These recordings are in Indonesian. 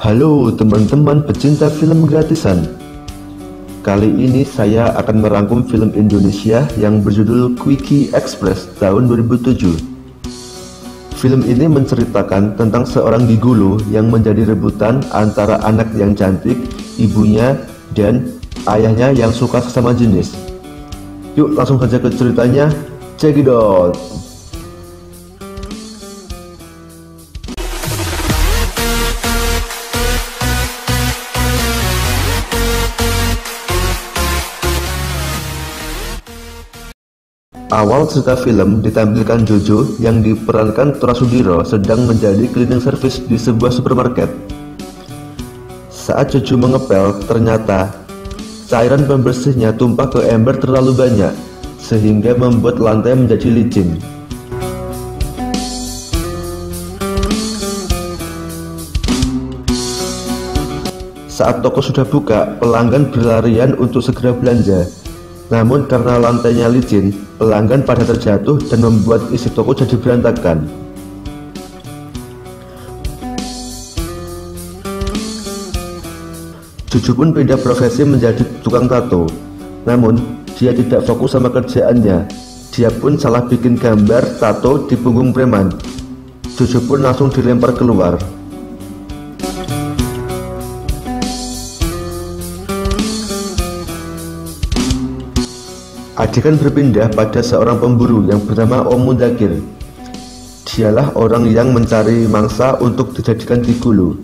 Halo teman-teman pecinta film gratisan. Kali ini saya akan merangkum film Indonesia yang berjudul Quickie Express tahun 2007. Film ini menceritakan tentang seorang gigolo yang menjadi rebutan antara anak yang cantik, ibunya, dan ayahnya yang suka sesama jenis. Yuk langsung saja ke ceritanya, check it out. Awal cerita film ditampilkan Jojo yang diperankan Tora Sudiro sedang menjadi cleaning service di sebuah supermarket. Saat Jojo mengepel, ternyata cairan pembersihnya tumpah ke ember terlalu banyak, sehingga membuat lantai menjadi licin. Saat toko sudah buka, pelanggan berlarian untuk segera belanja. Namun karena lantainya licin, pelanggan pada terjatuh dan membuat isi toko jadi berantakan. Jojo pun pindah profesi menjadi tukang tato. Namun dia tidak fokus sama kerjaannya. Dia pun salah bikin gambar tato di punggung preman. Jojo pun langsung dilempar keluar. Adegan berpindah pada seorang pemburu yang bernama Om Mundakir. Dialah orang yang mencari mangsa untuk dijadikan gigolo.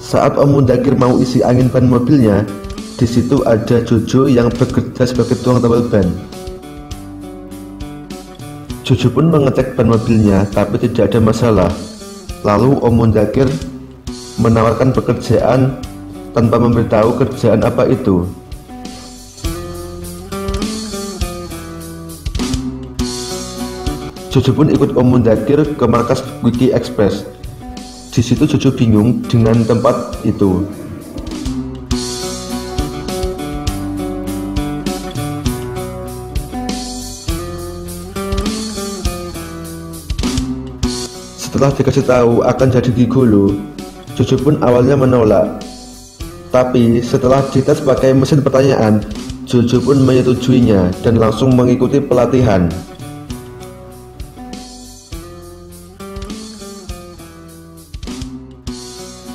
Saat Om Mundakir mau isi angin ban mobilnya, di situ ada Jojo yang bekerja sebagai tukang tambal ban. Jojo pun mengecek ban mobilnya, tapi tidak ada masalah. Lalu Om Mundakir menawarkan pekerjaan tanpa memberitahu kerjaan apa itu. Jojo pun ikut Om Mundakir ke markas Quickie Express. Di situ Jojo bingung dengan tempat itu. Setelah dikasih tahu akan jadi gigolo, Jojo pun awalnya menolak. Tapi setelah dites pakai mesin pertanyaan, Jojo pun menyetujuinya dan langsung mengikuti pelatihan.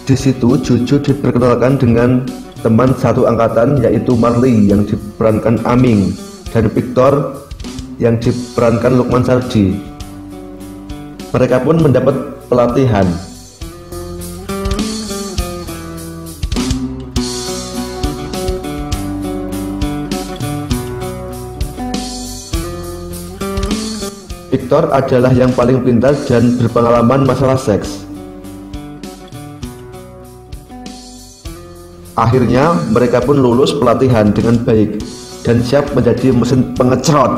Di situ Jojo diperkenalkan dengan teman satu angkatan, yaitu Marley yang diperankan Aming dan Victor yang diperankan Lukman Sardi. Mereka pun mendapat pelatihan. Victor adalah yang paling pintar dan berpengalaman masalah seks. Akhirnya mereka pun lulus pelatihan dengan baik dan siap menjadi mesin pengecrot.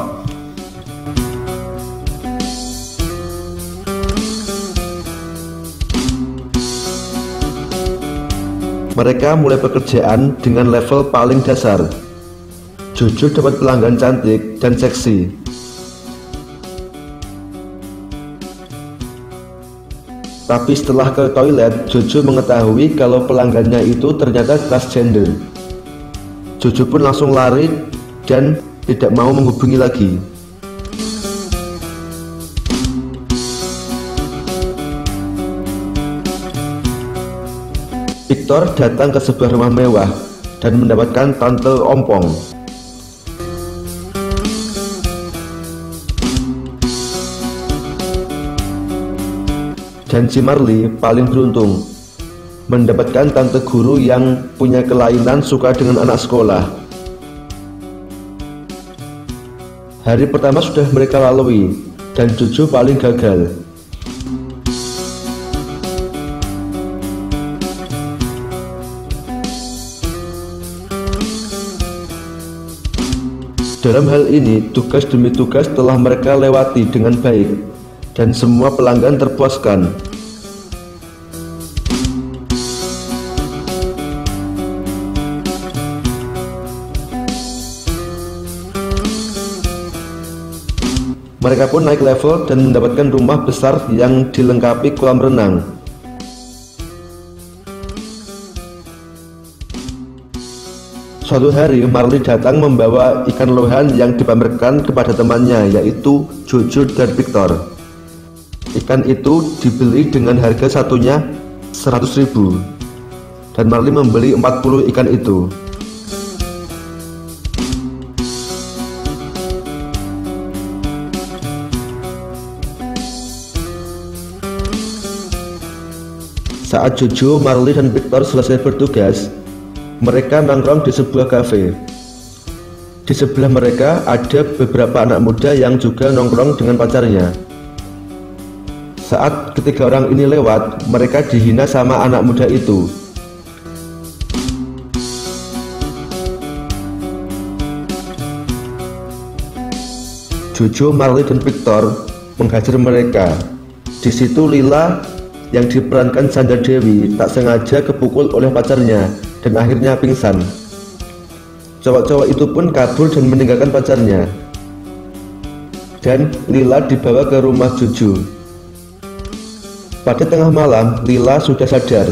Mereka mulai pekerjaan dengan level paling dasar. Jojo dapat pelanggan cantik dan seksi. Tapi setelah ke toilet, Jojo mengetahui kalau pelanggannya itu ternyata transgender. Jojo pun langsung lari dan tidak mau menghubungi lagi. Victor datang ke sebuah rumah mewah dan mendapatkan Tante Ompong. Dan si Marley paling beruntung mendapatkan tante guru yang punya kelainan suka dengan anak sekolah. Hari pertama sudah mereka lalui dan Jojo paling gagal. Dalam hal ini, tugas demi tugas telah mereka lewati dengan baik dan semua pelanggan terpuaskan. Mereka pun naik level dan mendapatkan rumah besar yang dilengkapi kolam renang. Suatu hari Marley datang membawa ikan lohan yang dipamerkan kepada temannya, yaitu Jojo dan Victor. Ikan itu dibeli dengan harga satunya 100.000 dan Marley membeli 40 ikan itu. Saat Jojo, Marley, dan Victor selesai bertugas, mereka nongkrong di sebuah kafe. Di sebelah mereka ada beberapa anak muda yang juga nongkrong dengan pacarnya. Saat ketiga orang ini lewat, mereka dihina sama anak muda itu. Jojo, Marley, dan Victor menghajar mereka. Di situ Lila yang diperankan Sandra Dewi tak sengaja kepukul oleh pacarnya dan akhirnya pingsan. Cowok-cowok itu pun kabur dan meninggalkan pacarnya. Dan Lila dibawa ke rumah Jojo. Pada tengah malam, Lila sudah sadar.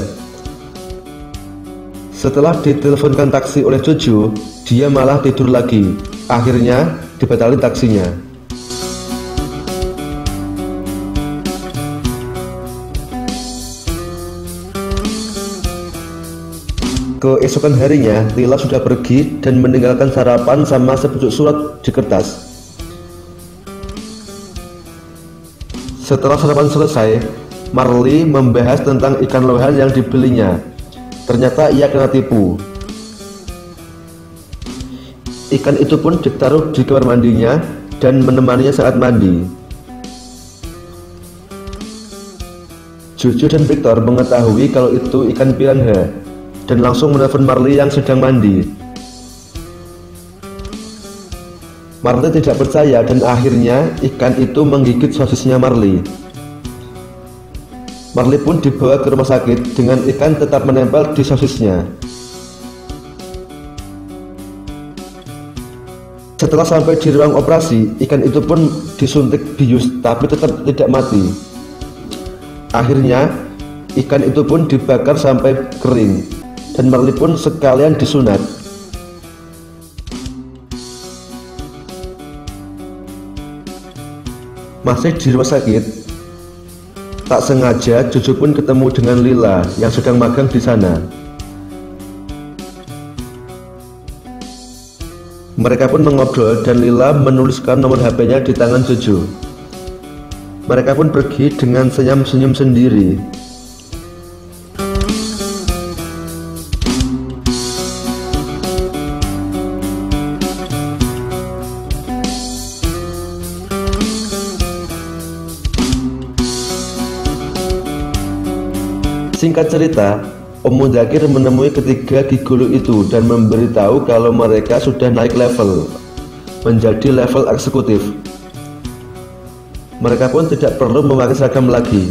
Setelah diteleponkan taksi oleh Jojo, dia malah tidur lagi. Akhirnya dibatalkan taksinya. Keesokan harinya, Lila sudah pergi dan meninggalkan sarapan sama sepucuk surat di kertas. Setelah sarapan selesai, Marley membahas tentang ikan lohan yang dibelinya. Ternyata ia kena tipu. Ikan itu pun ditaruh di kamar mandinya dan menemaninya saat mandi. Jojo dan Victor mengetahui kalau itu ikan piranha dan langsung menelpon Marley yang sedang mandi. Marley tidak percaya dan akhirnya ikan itu menggigit sosisnya Marley. Marley pun dibawa ke rumah sakit dengan ikan tetap menempel di sosisnya. Setelah sampai di ruang operasi, ikan itu pun disuntik bius tapi tetap tidak mati. Akhirnya ikan itu pun dibakar sampai kering dan Marley pun sekalian disunat. Masih di rumah sakit, tak sengaja Jojo pun ketemu dengan Lila yang sedang magang di sana. Mereka pun mengobrol dan Lila menuliskan nomor HP-nya di tangan Jojo. Mereka pun pergi dengan senyum-senyum sendiri. Singkat cerita, Om Mudzakkir menemui ketiga gigolo itu dan memberitahu kalau mereka sudah naik level menjadi level eksekutif. Mereka pun tidak perlu memakai seragam lagi.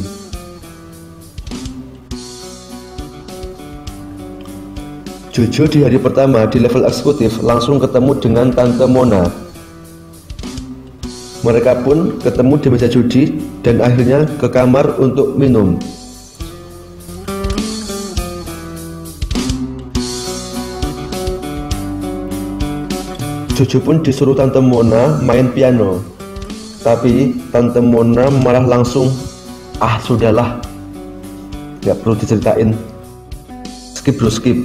Jojo di hari pertama di level eksekutif langsung ketemu dengan Tante Mona. Mereka pun ketemu di meja judi dan akhirnya ke kamar untuk minum. Jojo pun disuruh Tante Mona main piano, tapi Tante Mona malah langsung, sudahlah, gak perlu diceritain, skip bro, skip.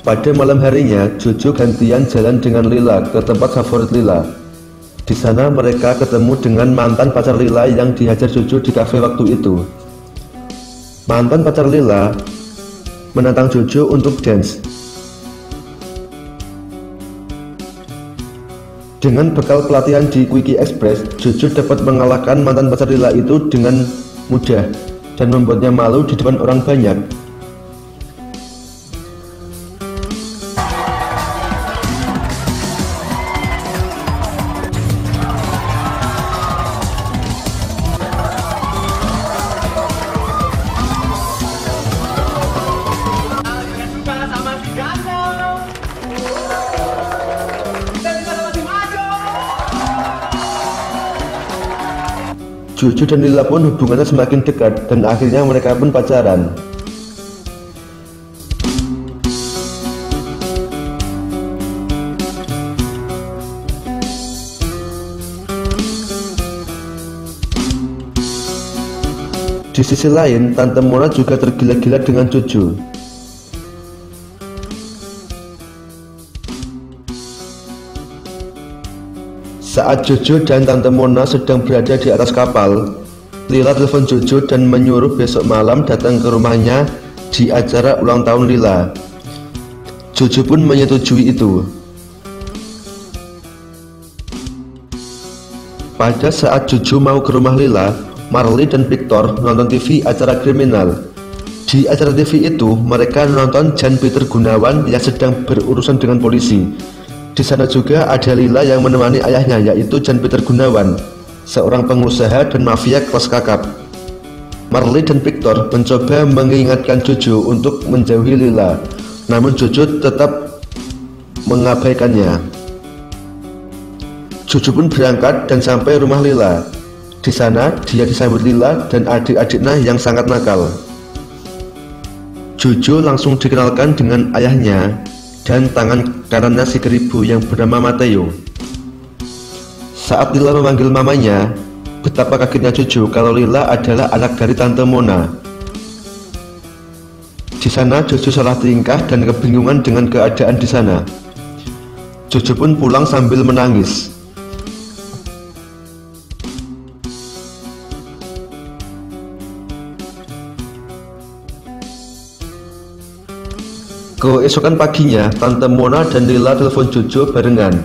Pada malam harinya, Jojo gantian jalan dengan Lila ke tempat favorit Lila. Di sana mereka ketemu dengan mantan pacar Lila yang dihajar Jojo di kafe waktu itu. Mantan pacar Lila menantang Jojo untuk dance. Dengan bekal pelatihan di Quickie Express, Jojo dapat mengalahkan mantan pacar Lila itu dengan mudah dan membuatnya malu di depan orang banyak. Jojo dan Lila pun hubungannya semakin dekat dan akhirnya mereka pun pacaran. Di sisi lain, Tante Mona juga tergila-gila dengan Jojo. Saat Jojo dan Tante Mona sedang berada di atas kapal, Lila telepon Jojo dan menyuruh besok malam datang ke rumahnya di acara ulang tahun Lila. Jojo pun menyetujui itu. Pada saat Jojo mau ke rumah Lila, Marley dan Victor nonton TV acara kriminal. Di acara TV itu, mereka nonton Jan Peter Gunawan yang sedang berurusan dengan polisi. Di sana juga ada Lila yang menemani ayahnya, yaitu Jan Peter Gunawan, seorang pengusaha dan mafia kelas kakap. Marley dan Victor mencoba mengingatkan Jojo untuk menjauhi Lila, namun Jojo tetap mengabaikannya. Jojo pun berangkat dan sampai rumah Lila. Di sana, dia disambut Lila dan adik-adiknya yang sangat nakal. Jojo langsung dikenalkan dengan ayahnya dan tangan kanannya si keribu yang bernama Mateo. Saat Lila memanggil mamanya, betapa kagetnya Jojo kalau Lila adalah anak dari Tante Mona. Di sana Jojo salah tingkah dan kebingungan dengan keadaan di sana. Jojo pun pulang sambil menangis. Keesokan paginya, Tante Mona dan Lila telepon Jojo barengan.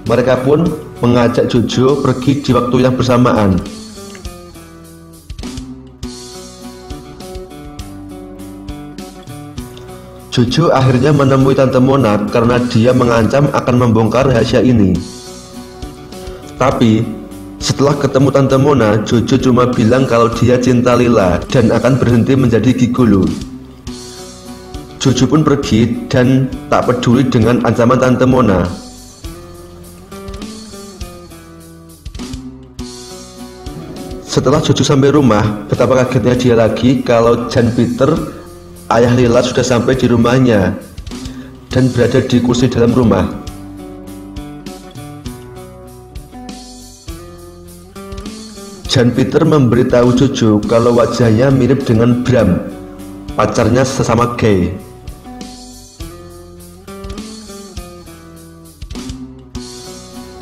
Mereka pun mengajak Jojo pergi di waktu yang bersamaan. Jojo akhirnya menemui Tante Mona karena dia mengancam akan membongkar rahasia ini. Tapi setelah ketemu Tante Mona, Jojo cuma bilang kalau dia cinta Lila dan akan berhenti menjadi gigolo. Jojo pun pergi dan tak peduli dengan ancaman Tante Mona. Setelah Jojo sampai rumah, betapa kagetnya dia lagi kalau Jan Peter, ayah Lila, sudah sampai di rumahnya dan berada di kursi dalam rumah. Jan Peter memberitahu Jojo kalau wajahnya mirip dengan Bram, pacarnya sesama gay.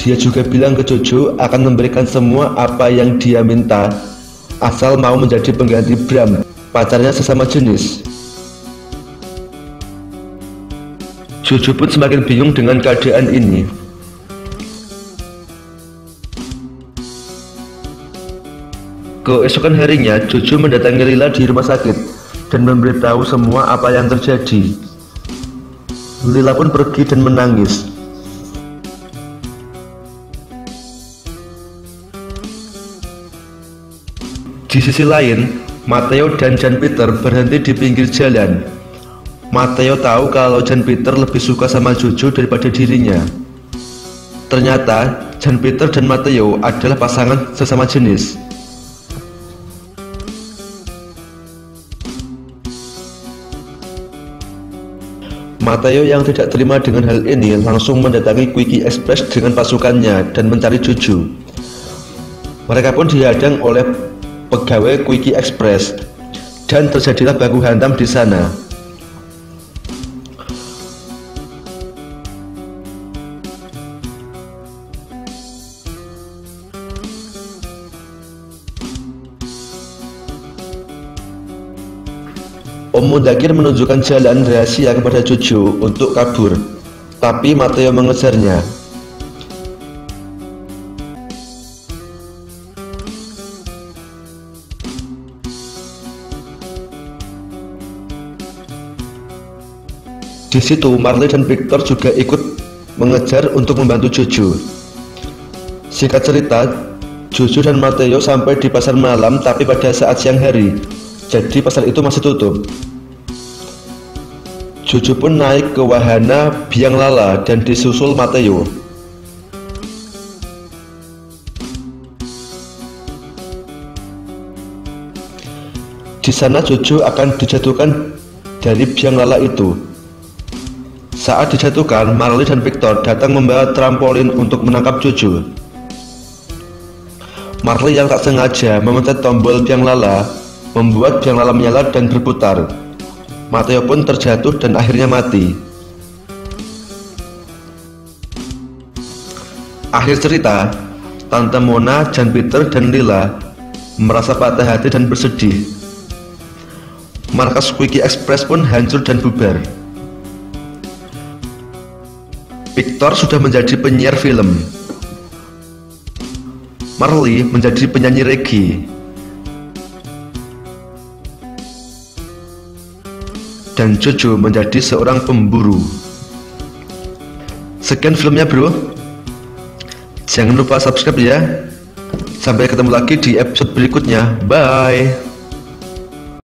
Dia juga bilang ke Jojo akan memberikan semua apa yang dia minta, asal mau menjadi pengganti Bram, pacarnya sesama jenis. Jojo pun semakin bingung dengan keadaan ini. Keesokan harinya, Jojo mendatangi Lila di rumah sakit dan memberitahu semua apa yang terjadi. Lila pun pergi dan menangis. Di sisi lain, Mateo dan Jan Peter berhenti di pinggir jalan. Mateo tahu kalau Jan Peter lebih suka sama Jojo daripada dirinya. Ternyata Jan Peter dan Mateo adalah pasangan sesama jenis. Mateo yang tidak terima dengan hal ini langsung mendatangi Quickie Express dengan pasukannya dan mencari Jojo. Mereka pun dihadang oleh pegawai Quickie Express dan terjadilah baku hantam di sana. Om Mundakir menunjukkan jalan rahasia kepada Jojo untuk kabur, tapi Mateo mengejarnya. Di situ Marley dan Victor juga ikut mengejar untuk membantu Jojo. Singkat cerita, Jojo dan Mateo sampai di pasar malam tapi pada saat siang hari, jadi pasar itu masih tutup. Jojo pun naik ke wahana biang lala dan disusul Mateo. Di sana Jojo akan dijatuhkan dari biang lala itu. Saat dijatuhkan, Marley dan Victor datang membawa trampolin untuk menangkap Jojo. Marley yang tak sengaja memencet tombol biang lala, membuat biang lala menyala dan berputar. Mateo pun terjatuh dan akhirnya mati. Akhir cerita, Tante Mona, Jan Peter, dan Lila merasa patah hati dan bersedih. Markas Quickie Express pun hancur dan bubar. Victor sudah menjadi penyiar film, Marley menjadi penyanyi reggae, dan Jojo menjadi seorang pemburu. Sekian filmnya bro. Jangan lupa subscribe ya. Sampai ketemu lagi di episode berikutnya. Bye.